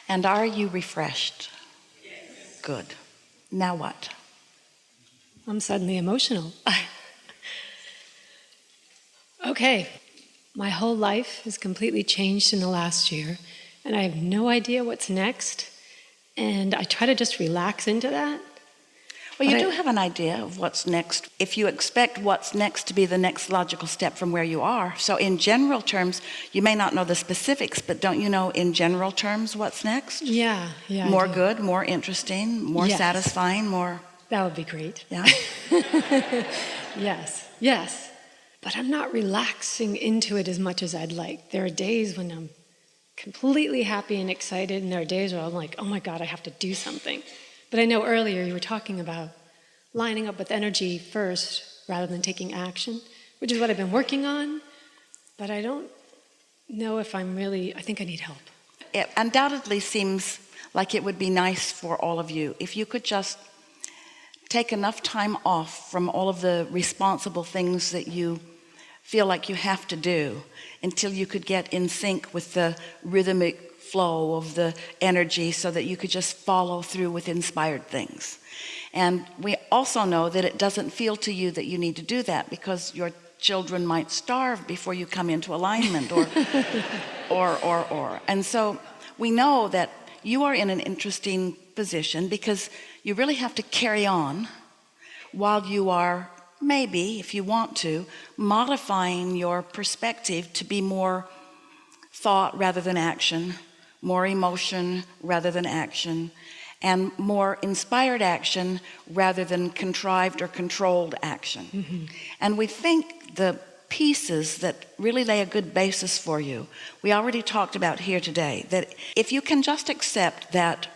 And are you refreshed? Yes. Good. Now what? I'm suddenly emotional. Okay, my whole life has completely changed in the last year, and I have no idea what's next, and I try to just relax into that. Well, you do have an idea of what's next if you expect what's next to be the next logical step from where you are. So in general terms, you may not know the specifics, but don't you know in general terms what's next? Yeah. More good, more interesting, more satisfying, more... That would be great. Yeah? Yes. But I'm not relaxing into it as much as I'd like. There are days when I'm completely happy and excited, and there are days where I'm like, oh my God, I have to do something. But I know earlier you were talking about lining up with energy first rather than taking action, which is what I've been working on, but I don't know if I think I need help. It undoubtedly seems like it would be nice for all of you if you could just take enough time off from all of the responsible things that you feel like you have to do until you could get in sync with the rhythmic flow of the energy so that you could just follow through with inspired things. And we also know that it doesn't feel to you that you need to do that because your children might starve before you come into alignment or. And so we know that you are in an interesting position because you really have to carry on while you are maybe, if you want to, modifying your perspective to be more thought rather than action, more emotion rather than action, and more inspired action rather than contrived or controlled action. Mm-hmm. And we think the pieces that really lay a good basis for you, we already talked about here today, that if you can just accept that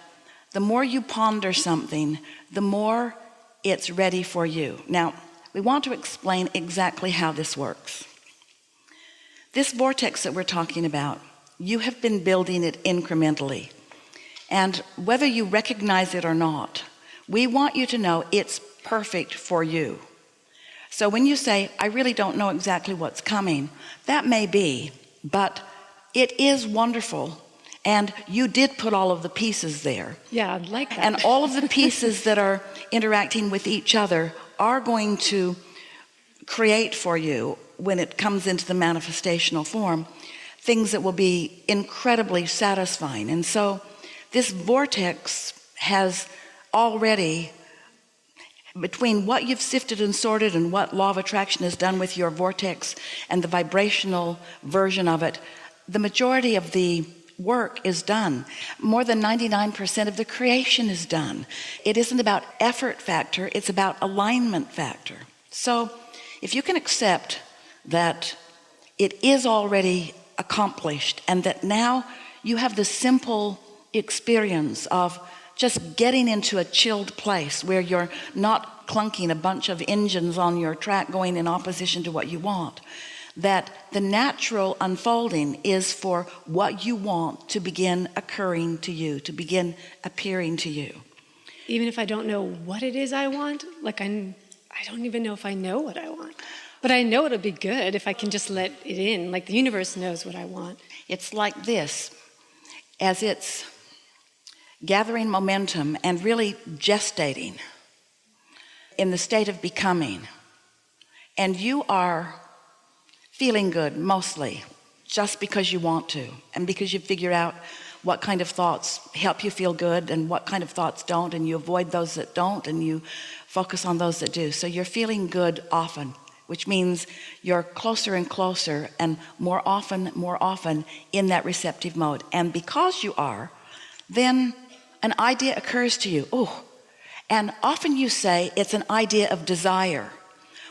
the more you ponder something, the more it's ready for you. Now, we want to explain exactly how this works. This vortex that we're talking about, you have been building it incrementally. And whether you recognize it or not, we want you to know it's perfect for you. So when you say, I really don't know exactly what's coming, that may be, but it is wonderful. And you did put all of the pieces there. Yeah, I'd like that. And all of the pieces that are interacting with each other are going to create for you, when it comes into the manifestational form, things that will be incredibly satisfying. And so this vortex has already, between what you've sifted and sorted and what law of attraction has done with your vortex and the vibrational version of it, the majority of the work is done. More than 99% of the creation is done. It isn't about effort factor, it's about alignment factor. So if you can accept that it is already accomplished and that now you have the simple experience of just getting into a chilled place where you're not clunking a bunch of engines on your track going in opposition to what you want, that the natural unfolding is for what you want to begin occurring to you, to begin appearing to you. Even if I don't know what it is I want, like I don't even know if I know what I want. But I know it'll be good if I can just let it in, like the universe knows what I want. It's like this, as it's gathering momentum and really gestating in the state of becoming, and you are feeling good mostly just because you want to and because you figure out what kind of thoughts help you feel good and what kind of thoughts don't, and you avoid those that don't and you focus on those that do. So you're feeling good often, which means you're closer and closer and more often in that receptive mode. And because you are, then an idea occurs to you. Oh, and often you say it's an idea of desire.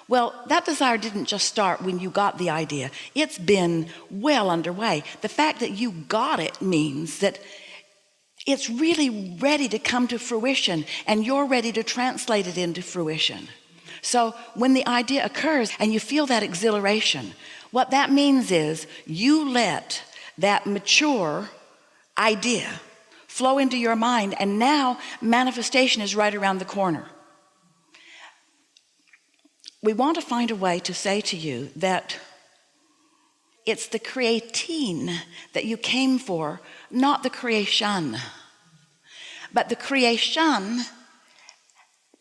Well, that desire didn't just start when you got the idea. It's been well underway. The fact that you got it means that it's really ready to come to fruition, and you're ready to translate it into fruition. So when the idea occurs and you feel that exhilaration, what that means is you let that mature idea flow into your mind, and now manifestation is right around the corner. We want to find a way to say to you that it's the creatine that you came for, not the creation. But the creation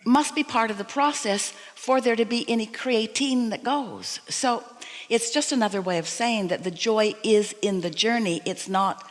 must be part of the process for there to be any creatine that goes. So it's just another way of saying that the joy is in the journey. It's not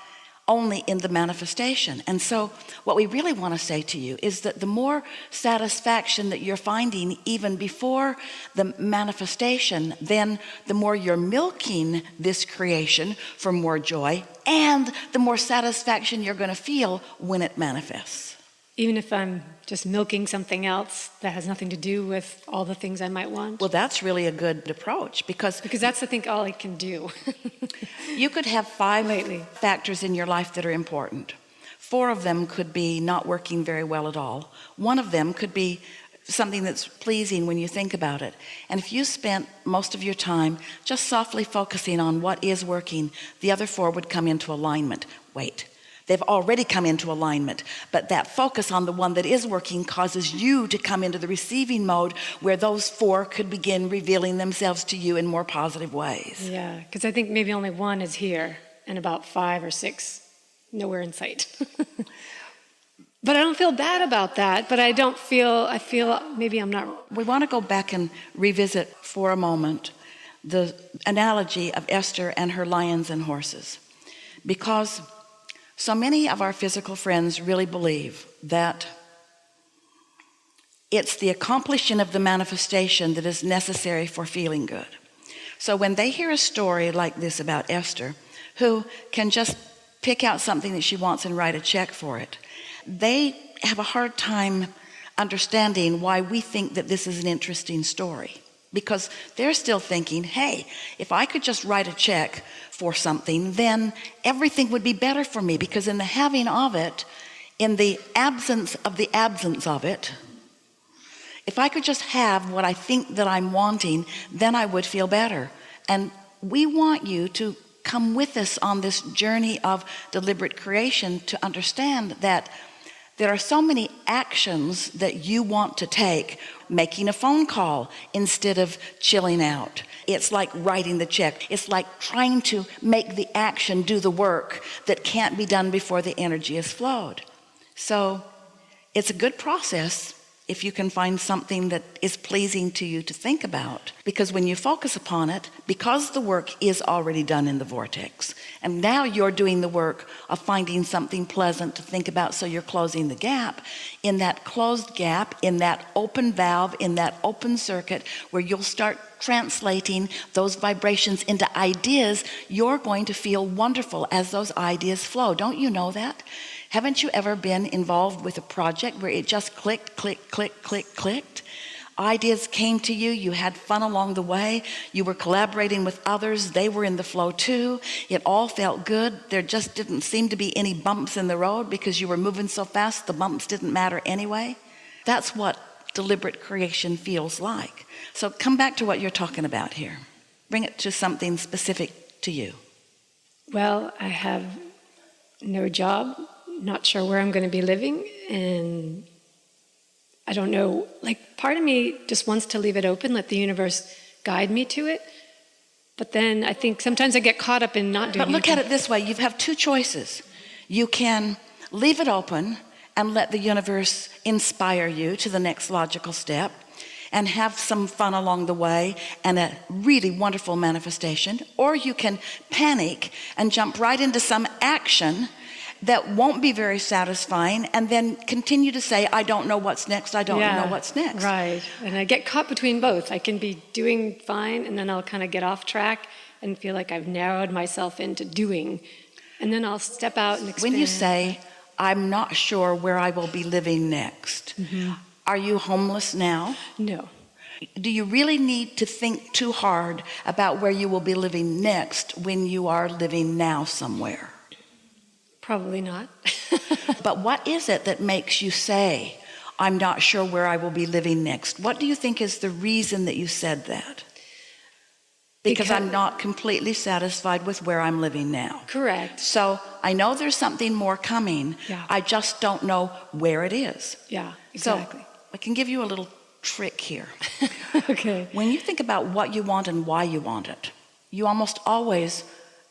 only in the manifestation. And so what we really want to say to you is that the more satisfaction that you're finding even before the manifestation, then the more you're milking this creation for more joy, and the more satisfaction you're going to feel when it manifests. Even if I'm just milking something else that has nothing to do with all the things I might want. Well, that's really a good approach because that's, I think, all I can do. you could have 5 factors in your life that are important. 4 of them could be not working very well at all. 1 of them could be something that's pleasing when you think about it. And if you spent most of your time just softly focusing on what is working, the other 4 would come into alignment. Wait. They've already come into alignment, but that focus on the one that is working causes you to come into the receiving mode where those 4 could begin revealing themselves to you in more positive ways. Yeah, because I think maybe only 1 is here and about 5 or 6 nowhere in sight. But I don't feel bad about that, but I feel maybe I'm not. We want to go back and revisit for a moment the analogy of Esther and her lions and horses, because so many of our physical friends really believe that it's the accomplishing of the manifestation that is necessary for feeling good. So when they hear a story like this about Esther, who can just pick out something that she wants and write a check for it, they have a hard time understanding why we think that this is an interesting story. Because they're still thinking, hey, if I could just write a check for something, then everything would be better for me, because in the having of it, in the absence of it, if I could just have what I think that I'm wanting, then I would feel better. And we want you to come with us on this journey of deliberate creation to understand that there are so many actions that you want to take. Making a phone call instead of chilling out. It's like writing the check. It's like trying to make the action do the work that can't be done before the energy has flowed. So it's a good process if you can find something that is pleasing to you to think about, because when you focus upon it, because the work is already done in the vortex, and now you're doing the work of finding something pleasant to think about, so you're closing the gap. In that closed gap, in that open valve, in that open circuit where you'll start translating those vibrations into ideas, you're going to feel wonderful as those ideas flow. Don't you know that? Haven't you ever been involved with a project where it just clicked? Ideas came to you, you had fun along the way, you were collaborating with others, they were in the flow too, it all felt good. There just didn't seem to be any bumps in the road because you were moving so fast, the bumps didn't matter anyway. That's what deliberate creation feels like. So come back to what you're talking about here. Bring it to something specific to you. Well, I have no job, not sure where I'm going to be living, and I don't know, like part of me just wants to leave it open, let the universe guide me to it. But then I think sometimes I get caught up in not doing it. But look at it this way, you have 2 choices. You can leave it open and let the universe inspire you to the next logical step and have some fun along the way and a really wonderful manifestation. Or you can panic and jump right into some action that won't be very satisfying, and then continue to say, I don't know what's next, I don't know what's next. Right, and I get caught between both. I can be doing fine, and then I'll kind of get off track and feel like I've narrowed myself into doing, and then I'll step out and expand. When you say, I'm not sure where I will be living next, are you homeless now? No. Do you really need to think too hard about where you will be living next when you are living now somewhere? Probably not. But what is it that makes you say, I'm not sure where I will be living next? What do you think is the reason that you said that? Because I'm not completely satisfied with where I'm living now. Correct. So I know there's something more coming. Yeah. I just don't know where it is. Yeah, exactly. So I can give you a little trick here. Okay. When you think about what you want and why you want it, you almost always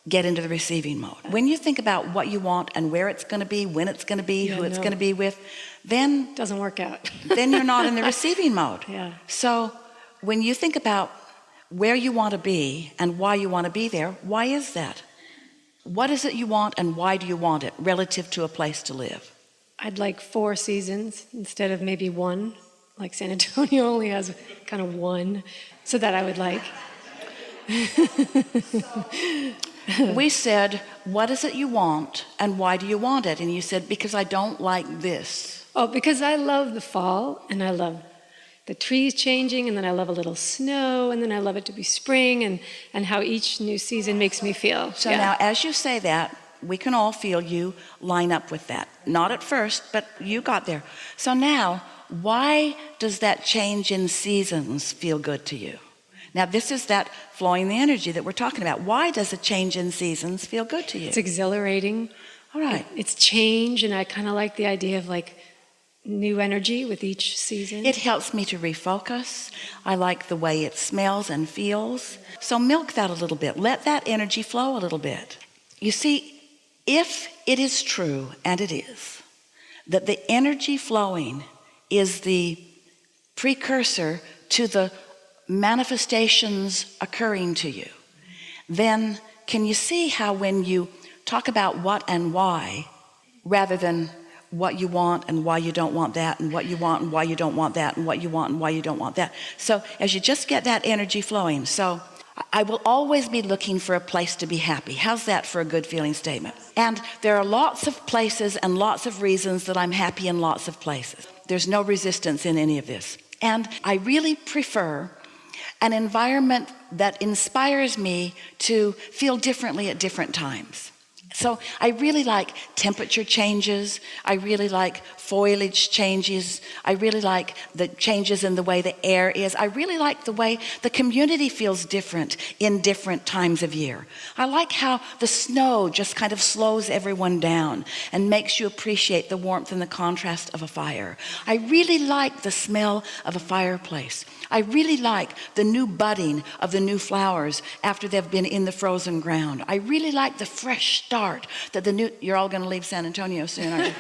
get into the receiving mode. When you think about what you want and where it's going to be, when it's going to be, who it's going to be with, then doesn't work out. then you're not in the receiving mode. Yeah. So when you think about where you want to be and why you want to be there, why is that? What is it you want and why do you want it relative to a place to live? I'd like 4 seasons instead of maybe 1. Like San Antonio only has kind of 1, so that I would like. We said, what is it you want and why do you want it? And you said, because I don't like this. Oh, because I love the fall, and I love the trees changing, and then I love a little snow, and then I love it to be spring, and how each new season makes me feel. So now as you say that, we can all feel you line up with that. Not at first, but you got there. So now, why does that change in seasons feel good to you? Now this is that flowing the energy that we're talking about. Why does a change in seasons feel good to you? It's exhilarating. All right. It's change, and I kind of like the idea of like new energy with each season. It helps me to refocus. I like the way it smells and feels. So milk that a little bit. Let that energy flow a little bit. You see, if it is true, and it is, that the energy flowing is the precursor to the manifestations occurring to you, then can you see how when you talk about what and why, rather than what you want and why you don't want that, and what you want and why you don't want that, and what you want and why you don't want that. So as you just get that energy flowing, so I will always be looking for a place to be happy. How's that for a good feeling statement? And there are lots of places and lots of reasons that I'm happy in lots of places. There's no resistance in any of this. And I really prefer an environment that inspires me to feel differently at different times. So I really like temperature changes. I really like foliage changes. I really like the changes in the way the air is. I really like the way the community feels different in different times of year. I like how the snow just kind of slows everyone down and makes you appreciate the warmth and the contrast of a fire. I really like the smell of a fireplace. I really like the new budding of the new flowers after they've been in the frozen ground. I really like the fresh start that you're all going to leave San Antonio soon, aren't you?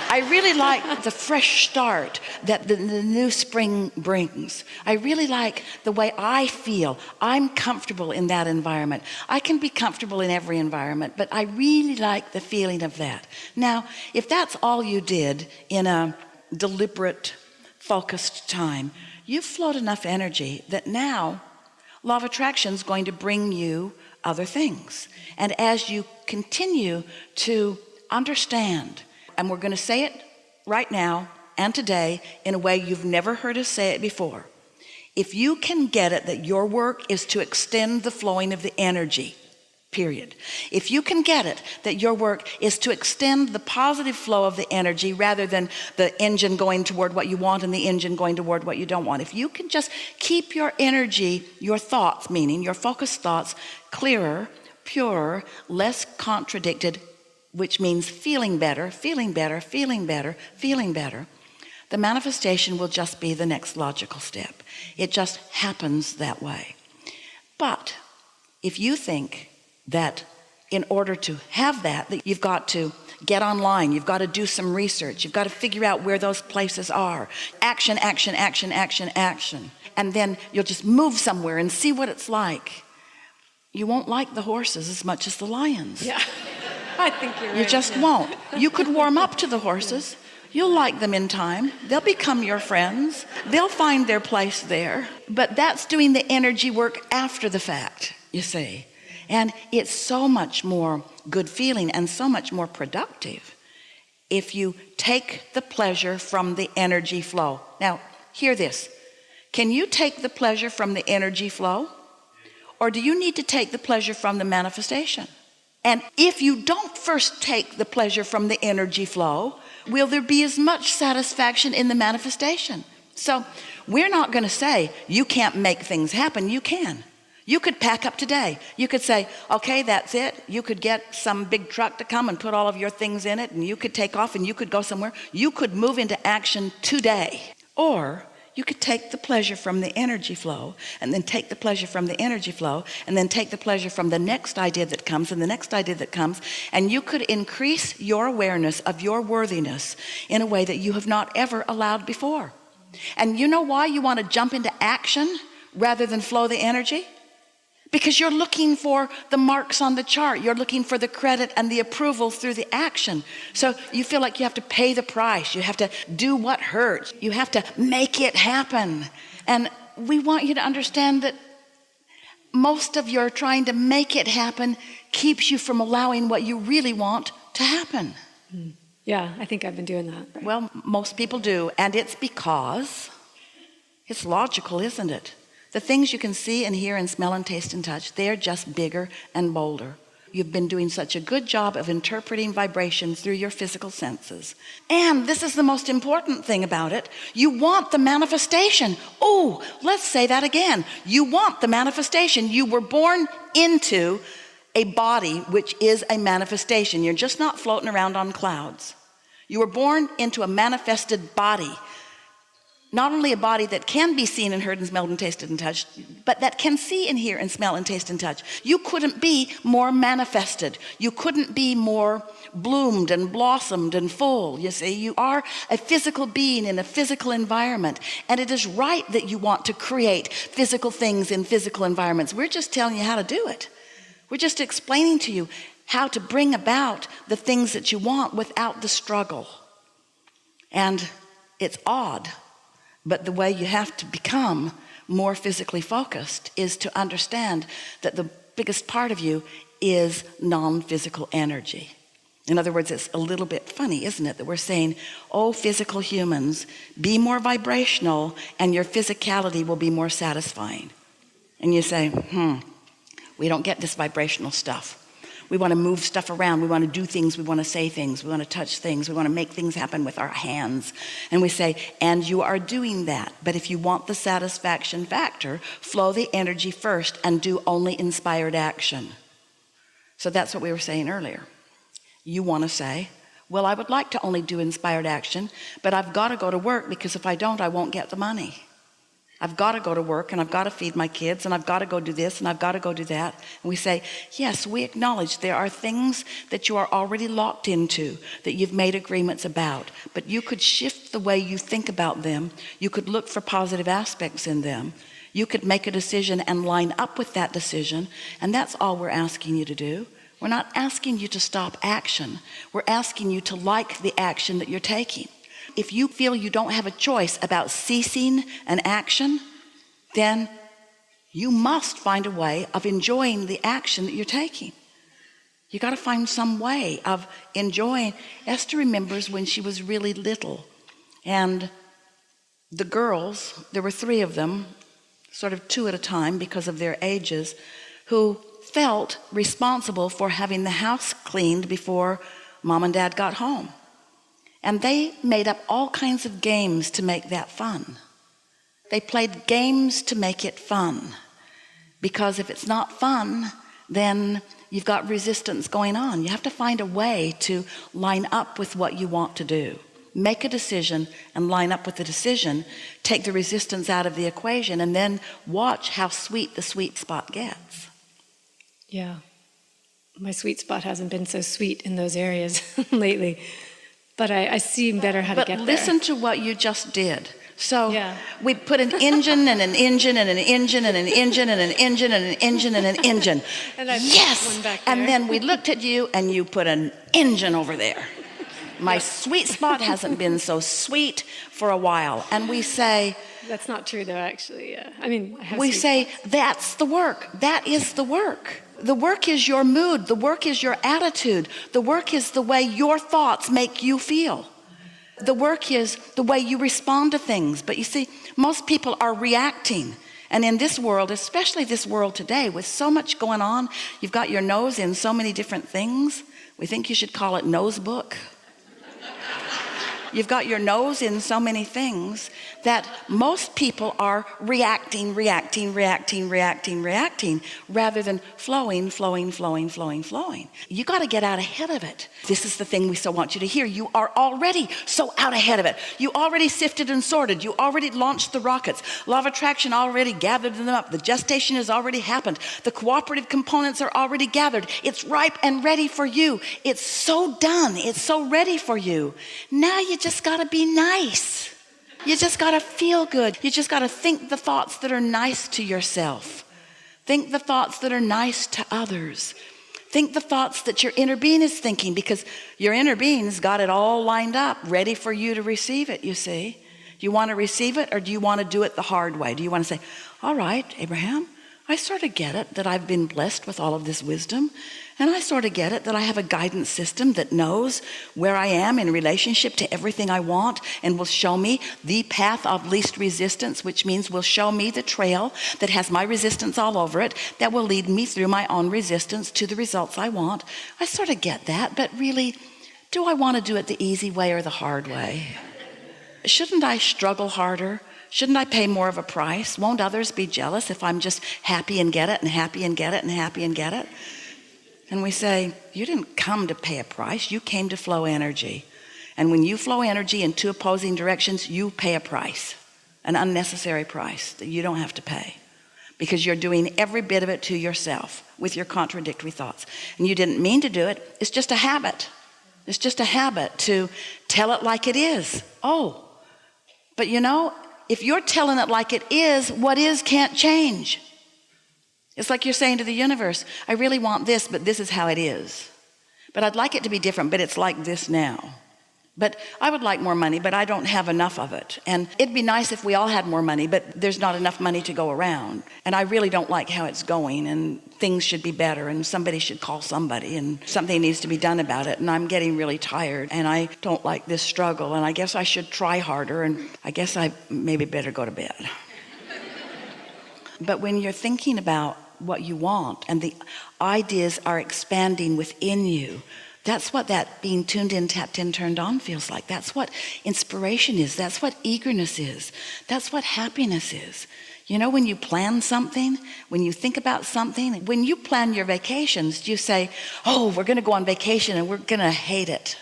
I really like the fresh start that the new spring brings. I really like the way I feel. I'm comfortable in that environment. I can be comfortable in every environment, but I really like the feeling of that. Now, if that's all you did in a deliberate, focused time, you've flowed enough energy that now law of attraction is going to bring you other things. And as you continue to understand, and we're going to say it right now and today in a way you've never heard us say it before. If you can get it that your work is to extend the flowing of the energy, period. If you can get it that your work is to extend the positive flow of the energy rather than the engine going toward what you want and the engine going toward what you don't want. If you can just keep your energy, your thoughts, meaning your focused thoughts, clearer, purer, less contradicted, which means feeling better, feeling better, feeling better, feeling better, the manifestation will just be the next logical step. It just happens that way. But if you think that in order to have that you've got to get online, you've got to do some research, you've got to figure out where those places are. Action, action, action, action, action. And then you'll just move somewhere and see what it's like. You won't like the horses as much as the lions. Yeah, I think you're right. You just won't. You could warm up to the horses. You'll like them in time. They'll become your friends. They'll find their place there. But that's doing the energy work after the fact, you see. And it's so much more good feeling and so much more productive if you take the pleasure from the energy flow. Now, hear this. Can you take the pleasure from the energy flow? Or do you need to take the pleasure from the manifestation? And if you don't first take the pleasure from the energy flow, will there be as much satisfaction in the manifestation? So we're not going to say you can't make things happen. You can. You could pack up today. You could say, okay, that's it. You could get some big truck to come and put all of your things in it, and you could take off and you could go somewhere. You could move into action today. Or You could take the pleasure from the energy flow, and then take the pleasure from the energy flow, and then take the pleasure from the next idea that comes and the next idea that comes, and you could increase your awareness of your worthiness in a way that you have not ever allowed before. And you know why you want to jump into action rather than flow the energy? Because you're looking for the marks on the chart. You're looking for the credit and the approval through the action. So you feel like you have to pay the price. You have to do what hurts. You have to make it happen. And we want you to understand that most of your trying to make it happen keeps you from allowing what you really want to happen. Yeah, I think I've been doing that. Well, most people do. And it's because it's logical, isn't it? The things you can see and hear and smell and taste and touch, they're just bigger and bolder. You've been doing such a good job of interpreting vibration through your physical senses. And this is the most important thing about it. You want the manifestation. Oh, let's say that again. You want the manifestation. You were born into a body which is a manifestation. You're just not floating around on clouds. You were born into a manifested body. Not only a body that can be seen and heard and smelled and tasted and touched, but that can see and hear and smell and taste and touch. You couldn't be more manifested. You couldn't be more bloomed and blossomed and full. You see, you are a physical being in a physical environment. And it is right that you want to create physical things in physical environments. We're just telling you how to do it. We're just explaining to you how to bring about the things that you want without the struggle. And it's odd. But the way you have to become more physically focused is to understand that the biggest part of you is non-physical energy. In other words, it's a little bit funny, isn't it, that we're saying, oh, physical humans, be more vibrational and your physicality will be more satisfying. And you say, we don't get this vibrational stuff. We want to move stuff around. We want to do things. We want to say things. We want to touch things. We want to make things happen with our hands. And we say, and you are doing that. But if you want the satisfaction factor, flow the energy first and do only inspired action. So that's what we were saying earlier. You want to say, well, I would like to only do inspired action, but I've got to go to work because if I don't, I won't get the money. I've got to go to work and I've got to feed my kids and I've got to go do this and I've got to go do that. And we say, yes, we acknowledge there are things that you are already locked into, that you've made agreements about, but you could shift the way you think about them. You could look for positive aspects in them. You could make a decision and line up with that decision. And that's all we're asking you to do. We're not asking you to stop action. We're asking you to like the action that you're taking. If you feel you don't have a choice about ceasing an action, then you must find a way of enjoying the action that you're taking. You got to find some way of enjoying. Esther remembers when she was really little, and the girls, there were 3 of them, sort of 2 at a time because of their ages, who felt responsible for having the house cleaned before Mom and Dad got home. And they made up all kinds of games to make that fun. They played games to make it fun. Because if it's not fun, then you've got resistance going on. You have to find a way to line up with what you want to do. Make a decision and line up with the decision. Take the resistance out of the equation and then watch how sweet the sweet spot gets. Yeah. My sweet spot hasn't been so sweet in those areas lately. But I see better how to get there. But listen to what you just did. So we put an engine and an engine and an engine and an engine and an engine and an engine and an engine. And I yes! one back there. And then we looked at you and you put an engine over there. My sweet spot hasn't been so sweet for a while. And we say... That's not true though, actually. Yeah. I mean, I have we say, spots. That's the work. That is the work. The work is your mood. The work is your attitude. The work is the way your thoughts make you feel. The work is the way you respond to things. But you see, most people are reacting. And in this world, especially this world today, with so much going on, you've got your nose in so many different things. We think you should call it nose book. You've got your nose in so many things that most people are reacting rather than flowing. You got to get out ahead of it. This is the thing we so want you to hear. You are already so out ahead of it. You already sifted and sorted. You already launched the rockets. Law of attraction already gathered them up. The gestation has already happened. The cooperative components are already gathered. It's ripe and ready for you. It's so done. It's so ready for you. Now you just got to be nice. You just got to feel good. You just got to think the thoughts that are nice to yourself. Think the thoughts that are nice to others. Think the thoughts that your inner being is thinking, because your inner being's got it all lined up, ready for you to receive it, you see. Do you want to receive it, or do you want to do it the hard way? Do you want to say, all right, Abraham, I sort of get it that I've been blessed with all of this wisdom, and I sort of get it that I have a guidance system that knows where I am in relationship to everything I want and will show me the path of least resistance, which means will show me the trail that has my resistance all over it, that will lead me through my own resistance to the results I want. I sort of get that, but really, do I want to do it the easy way or the hard way? Shouldn't I struggle harder? Shouldn't I pay more of a price? Won't others be jealous if I'm just happy and get it and happy and get it and happy and get it? And we say, you didn't come to pay a price. You came to flow energy. And when you flow energy in two opposing directions, you pay a price, an unnecessary price that you don't have to pay, because you're doing every bit of it to yourself with your contradictory thoughts. And you didn't mean to do it. It's just a habit. It's just a habit to tell it like it is. Oh, but you know, if you're telling it like it is, what is can't change. It's like you're saying to the universe, I really want this, but this is how it is. But I'd like it to be different, but it's like this now. But I would like more money, but I don't have enough of it. And it'd be nice if we all had more money, but there's not enough money to go around. And I really don't like how it's going, and things should be better, and somebody should call somebody, and something needs to be done about it. And I'm getting really tired, and I don't like this struggle, and I guess I should try harder, and I guess I maybe better go to bed. But when you're thinking about what you want and the ideas are expanding within you, that's what that being tuned in, tapped in, turned on feels like. That's what inspiration is. That's what eagerness is. That's what happiness is. You know, when you plan something, when you think about something, when you plan your vacations, you say, oh, we're going to go on vacation and we're going to hate it.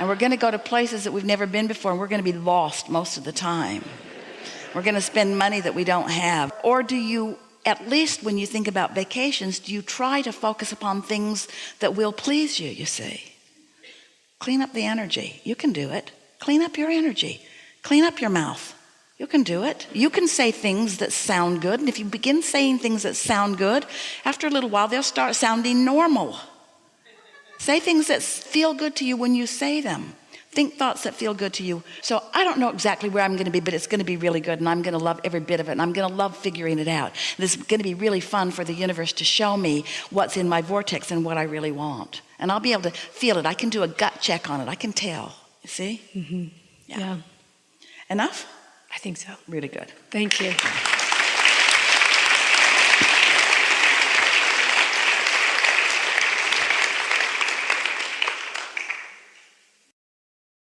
And we're going to go to places that we've never been before, and we're going to be lost most of the time. We're going to spend money that we don't have. Or do you, at least when you think about vacations, do you try to focus upon things that will please you, you see? Clean up the energy. You can do it. Clean up your energy. Clean up your mouth. You can do it. You can say things that sound good. And if you begin saying things that sound good, after a little while, they'll start sounding normal. Say things that feel good to you when you say them. Think thoughts that feel good to you. So I don't know exactly where I'm going to be, but it's going to be really good, and I'm going to love every bit of it, and I'm going to love figuring it out. And it's going to be really fun for the universe to show me what's in my vortex and what I really want. And I'll be able to feel it. I can do a gut check on it. I can tell. You see? Mm-hmm. Yeah. Enough? I think so. Really good. Thank you.